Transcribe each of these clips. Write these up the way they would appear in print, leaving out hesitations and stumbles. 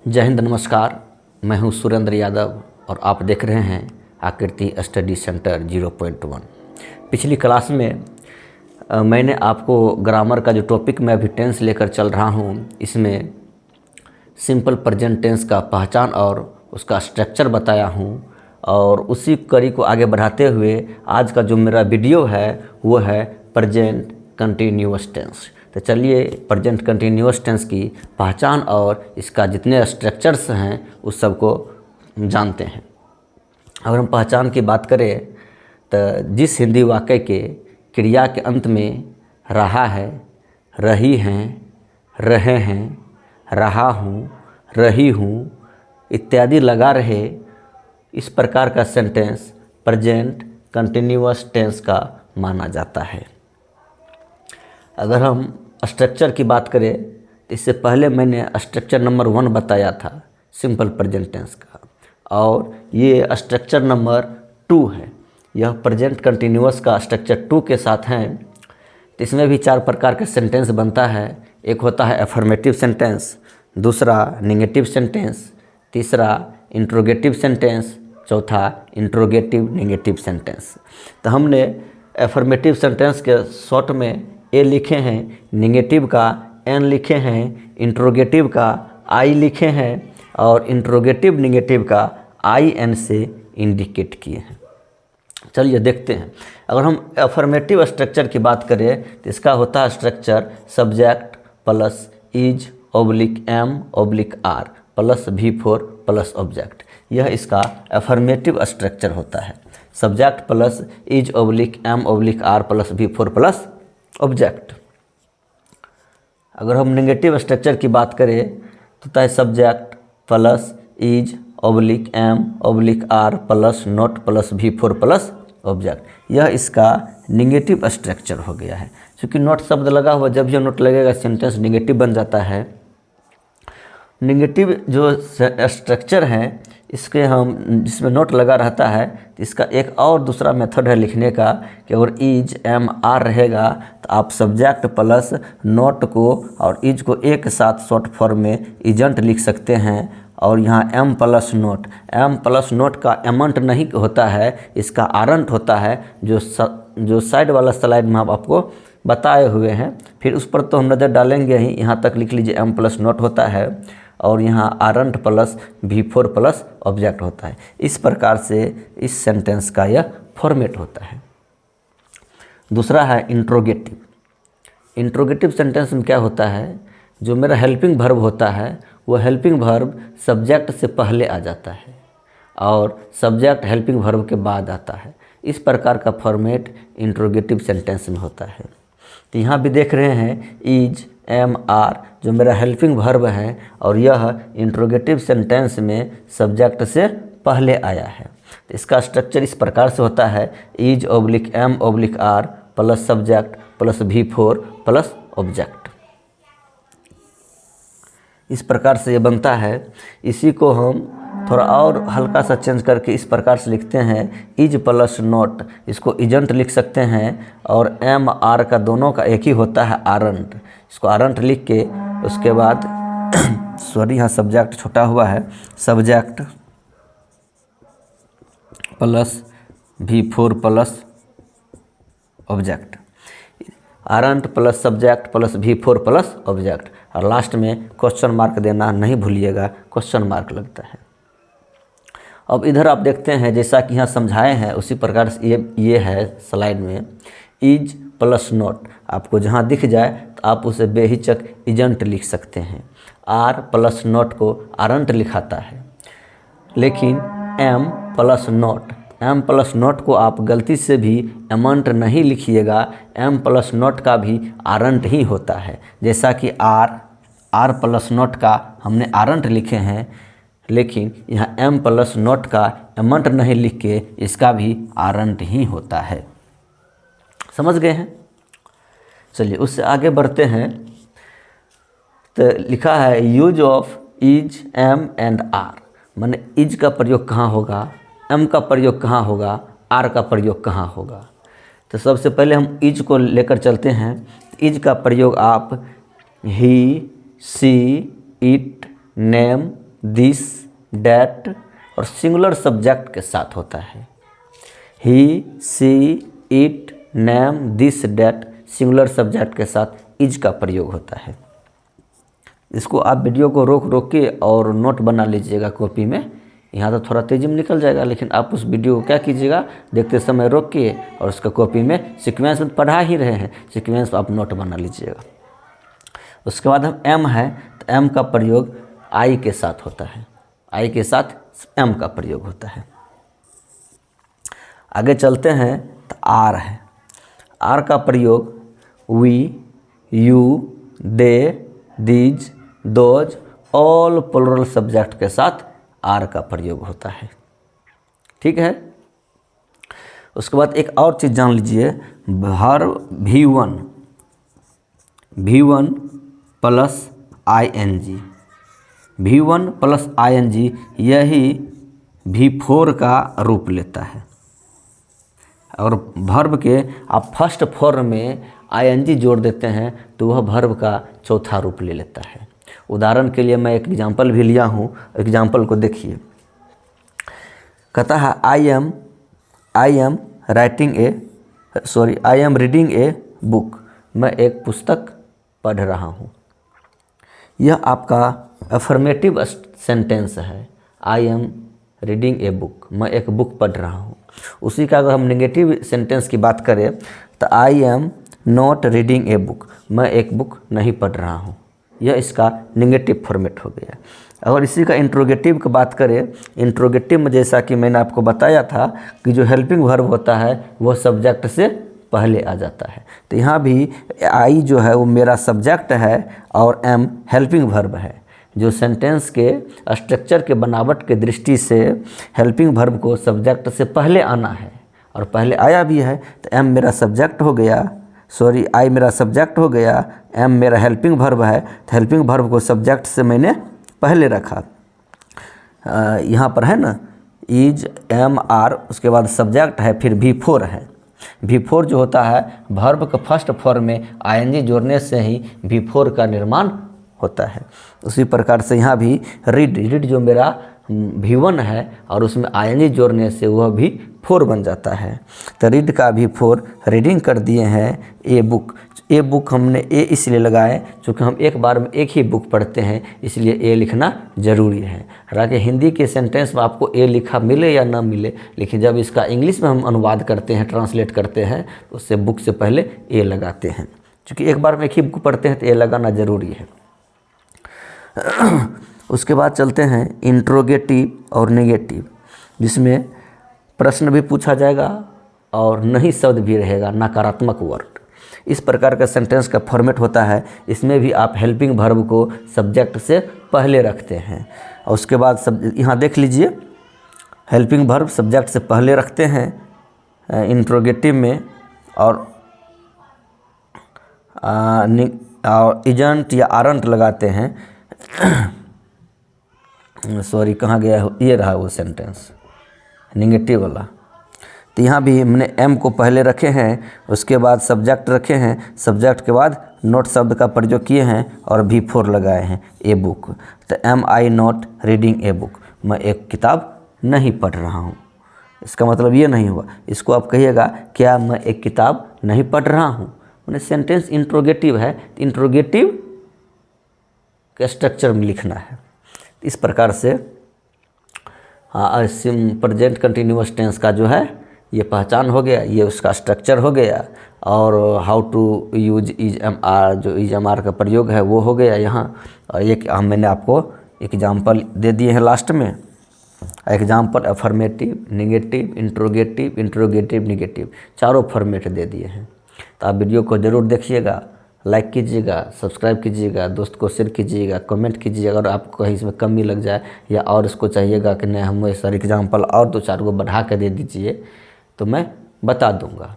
जय हिंद, नमस्कार। मैं हूं सुरेंद्र यादव और आप देख रहे हैं आकृति स्टडी सेंटर 0.1। पिछली क्लास में मैंने आपको ग्रामर का जो टॉपिक मैं अभी टेंस लेकर चल रहा हूं, इसमें सिंपल प्रेजेंट टेंस का पहचान और उसका स्ट्रक्चर बताया हूं। और उसी कड़ी को आगे बढ़ाते हुए आज का जो मेरा वीडियो है वो है प्रेजेंट कंटिन्यूअस टेंस। तो चलिए प्रेजेंट कंटिन्यूअस टेंस की पहचान और इसका जितने स्ट्रक्चर्स हैं उस सब को जानते हैं। अगर हम पहचान की बात करें तो जिस हिंदी वाक्य के क्रिया के अंत में रहा है, रही हैं, रहे हैं, रहा हूँ, रही हूँ इत्यादि लगा रहे, इस प्रकार का सेंटेंस प्रेजेंट कंटिन्यूअस टेंस का माना जाता है। अगर हम स्ट्रक्चर की बात करें तो इससे पहले मैंने स्ट्रक्चर नंबर 1 बताया था सिंपल प्रेजेंट टेंस का, और ये स्ट्रक्चर नंबर 2 है। यह प्रेजेंट कंटिन्यूअस का स्ट्रक्चर 2 के साथ हैं। तो इसमें भी 4 प्रकार का सेंटेंस बनता है। एक होता है एफर्मेटिव सेंटेंस, दूसरा नेगेटिव सेंटेंस, तीसरा इंट्रोगेटिव सेंटेंस, चौथा इंट्रोगेटिव नेगेटिव सेंटेंस। तो हमने एफर्मेटिव सेंटेंस के शॉर्ट में ए लिखे हैं, नेगेटिव का एन लिखे हैं, इंट्रोगेटिव का आई लिखे हैं और इंट्रोगेटिव नेगेटिव का आई एन से इंडिकेट किए हैं। चलिए देखते हैं। अगर हम एफर्मेटिव स्ट्रक्चर की बात करें तो इसका होता है structure subject plus is oblique am oblique are plus V4 plus object. यह इसका एफर्मेटिव स्ट्रक्चर होता है। Subject plus is oblique am oblique are plus V4 plus object. अगर हम नेगेटिव स्ट्रक्चर की बात करें तो होता है subject plus is oblique am oblique are plus not plus V4 plus object. यह इसका नेगेटिव स्ट्रक्चर हो गया है। क्योंकि नॉट शब्द लगा हुआ, जब यह नॉट लगेगा सेंटेंस नेगेटिव बन जाता है। नेगेटिव जो स्ट्रक्चर है इसके हम जिसमें नोट लगा रहता है, तो इसका एक और दूसरा मेथड है लिखने का कि अगर इज एम आर रहेगा तो आप सब्जेक्ट प्लस नोट को और इज को एक साथ शॉर्ट फॉर्म में इजेंट लिख सकते हैं। और यहाँ एम प्लस नोट का एमंट नहीं होता है, इसका आरंट होता है, जो साइड वाला स्लाइड में हम आपको बताए हुए हैं। फिर उस पर तो हम नज़र डालेंगे ही। यहाँ तक लिख लीजिए एम प्लस नोट होता है और यहाँ aren't plus V4 plus object होता है। इस प्रकार से इस सेंटेंस का यह फॉर्मेट होता है। दूसरा है इंट्रोगेटिव। इंट्रोगेटिव सेंटेंस में क्या होता है, जो मेरा हेल्पिंग वर्ब होता है वो हेल्पिंग वर्ब सब्जेक्ट से पहले आ जाता है और सब्जेक्ट हेल्पिंग वर्ब के बाद आता है। इस प्रकार का फॉर्मेट इंट्रोगेटिव सेंटेंस में होता है। तो यहाँ भी देख रहे हैं इज एम आर जो मेरा हेल्पिंग वर्ब है और यह इंट्रोगेटिव सेंटेंस में सब्जेक्ट से पहले आया है। तो इसका स्ट्रक्चर इस प्रकार से होता है is oblique am oblique are plus subject plus V4 plus object. इस प्रकार से ये बनता है। इसी को हम थोड़ा और हल्का सा चेंज करके इस प्रकार से लिखते हैं इज प्लस नॉट, इसको इजेंट लिख सकते हैं। और एम आर का दोनों का एक ही होता है आरंट, इसको आरंट लिख के उसके बाद सॉरी यहाँ सब्जेक्ट छोटा हुआ है, subject plus V4 plus object, aren't plus subject plus V4 plus object. और लास्ट में क्वेश्चन मार्क देना नहीं भूलिएगा, क्वेश्चन मार्क लगता है। अब इधर आप देखते हैं जैसा कि यहाँ समझाए हैं उसी प्रकार से ये है स्लाइड में इज प्लस नॉट। आपको जहाँ दिख जाए तो आप उसे बेहिचक इजेंट लिख सकते हैं। आर प्लस नॉट को आरंट लिखाता है, लेकिन एम प्लस नॉट को आप गलती से भी एमंट नहीं लिखिएगा। एम प्लस नॉट का भी आरंट ही होता है। जैसा कि आर प्लस नॉट का हमने आरंट लिखे हैं, लेकिन यहाँ एम प्लस नॉट का एमंट नहीं लिख के इसका भी आरंट ही होता है। समझ गए हैं? चलिए उससे आगे बढ़ते हैं। तो लिखा है use of is am and are, माने इज का प्रयोग कहाँ होगा, एम का प्रयोग कहाँ होगा, आर का प्रयोग कहाँ होगा। तो सबसे पहले हम इज को लेकर चलते हैं। इज का प्रयोग आप he, she, it, name, this, that और सिंगुलर सब्जेक्ट के साथ होता है। He, she, it, name, this, that singular subject के साथ इज का प्रयोग होता है। इसको आप वीडियो को रोक रोक के और नोट बना लीजिएगा कॉपी में। यहाँ तो थोड़ा तेज़ी में निकल जाएगा, लेकिन आप उस वीडियो को क्या कीजिएगा, देखते समय रोक के और उसका कॉपी में सीक्वेंस में पढ़ा ही रहे हैं, सीक्वेंस आप नोट बना लीजिएगा। उसके बाद हम एम है, तो एम का प्रयोग आई के साथ होता है, आई के साथ एम का प्रयोग होता है। आगे चलते हैं तो आर है, आर का प्रयोग we, you, they, these, those all plural subject के साथ आर का प्रयोग होता है। ठीक है। उसके बाद एक और चीज़ जान लीजिए, verb V1 plus ING, V1 plus ING यही V4 का रूप लेता है। और वर्ब के आप फर्स्ट फॉर्म में ING जोड़ देते हैं तो वह वर्ब का चौथा रूप ले लेता है। उदाहरण के लिए मैं एक एग्जाम्पल भी लिया हूँ, एग्जाम्पल को देखिए। कहता है I am reading a book, मैं एक पुस्तक पढ़ रहा हूँ। यह आपका अफर्मेटिव सेंटेंस है, I am reading a book, मैं एक बुक पढ़ रहा हूँ। उसी का अगर हम नेगेटिव सेंटेंस की बात करें तो I am not reading a book, मैं एक बुक नहीं पढ़ रहा हूँ। यह इसका नेगेटिव फॉर्मेट हो गया। अगर इसी का इंट्रोगेटिव की बात करें, इंट्रोगेटिव में जैसा कि मैंने आपको बताया था कि जो हेल्पिंग वर्ब होता है वो सब्जेक्ट से पहले आ जाता है। तो यहाँ भी आई जो है वो मेरा सब्जेक्ट है और एम हेल्पिंग वर्ब है। जो सेंटेंस के स्ट्रक्चर के बनावट के दृष्टि से हेल्पिंग वर्ब को सब्जेक्ट से पहले आना है और पहले आया भी है, तो एम मेरा सब्जेक्ट हो गया, आई मेरा सब्जेक्ट हो गया, एम मेरा हेल्पिंग वर्ब है, तो हेल्पिंग वर्ब को सब्जेक्ट से मैंने पहले रखा। यहाँ पर है ना इज, एम, आर, उसके बाद सब्जेक्ट है, फिर V4 है। V4 जो होता है वर्ब का फर्स्ट फॉर्म में ING जोड़ने से ही V4 का निर्माण होता है। उसी प्रकार से यहाँ भी रीड जो मेरा V1 है और उसमें ING जोड़ने से वह भी 4 बन जाता है। तो रीड का भी 4 रीडिंग कर दिए हैं। ए बुक हमने ए इसलिए लगाए क्योंकि हम एक बार में एक ही बुक पढ़ते हैं, इसलिए ए लिखना ज़रूरी है। हालांकि हिंदी के सेंटेंस में आपको ए लिखा मिले या ना मिले, लेकिन जब इसका इंग्लिश में हम अनुवाद करते हैं, ट्रांसलेट करते हैं, तो उससे बुक से पहले ए लगाते हैं। क्योंकि एक बार में एक ही बुक पढ़ते हैं तो ए लगाना ज़रूरी है। उसके बाद चलते हैं इंट्रोगेटिव और नेगेटिव, जिसमें प्रश्न भी पूछा जाएगा और नहीं शब्द भी रहेगा, नकारात्मक वर्ड। इस प्रकार का सेंटेंस का फॉर्मेट होता है। इसमें भी आप हेल्पिंग वर्ब को सब्जेक्ट से पहले रखते हैं और उसके बाद यहाँ देख लीजिए, हेल्पिंग वर्ब सब्जेक्ट से पहले रखते हैं इंट्रोगेटिव में, और इजंट या आरंट लगाते हैं। सॉरी, कहाँ गया, ये रहा वो सेंटेंस नेगेटिव वाला। तो यहाँ भी हमने एम को पहले रखे हैं, उसके बाद सब्जेक्ट रखे हैं, सब्जेक्ट के बाद नोट शब्द का प्रयोग किए हैं और V4 लगाए हैं, ए बुक। तो am I not reading a book, मैं एक किताब नहीं पढ़ रहा हूँ। इसका मतलब ये नहीं हुआ, इसको आप कहिएगा क्या मैं एक किताब नहीं पढ़ रहा हूँ। मैंने सेंटेंस इंट्रोगेटिव है, इंट्रोगेटिव के स्ट्रक्चर में लिखना है। इस प्रकार से प्रेजेंट कंटिन्यूअस टेंस का जो है ये पहचान हो गया, ये उसका स्ट्रक्चर हो गया, और how to use is am are, जो इज एम आर का प्रयोग है वो हो गया यहाँ। और एक मैंने आपको एग्जाम्पल दे दिए हैं लास्ट में, example affirmative, negative, interrogative, negative, चारों फॉर्मेट दे दिए हैं। तो आप वीडियो को ज़रूर देखिएगा, लाइक कीजिएगा, सब्सक्राइब कीजिएगा, दोस्त को शेयर कीजिएगा, कमेंट कीजिएगा। अगर आपको कहीं इसमें कमी लग जाए या और इसको चाहिएगा कि नहीं हमें सर एग्जाम्पल और 2-4 को बढ़ा के दे दीजिए, तो मैं बता दूंगा।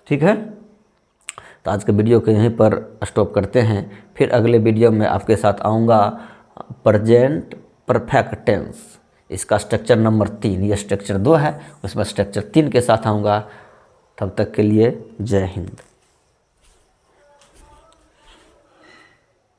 ठीक है। तो आज के वीडियो को यहीं पर स्टॉप करते हैं, फिर अगले वीडियो में आपके साथ आऊँगा प्रेजेंट परफेक्ट टेंस, इसका स्ट्रक्चर नंबर 3, ये स्ट्रक्चर 2 है, उसमें स्ट्रक्चर 3 के साथ आऊँगा। तब तक के लिए जय हिंद।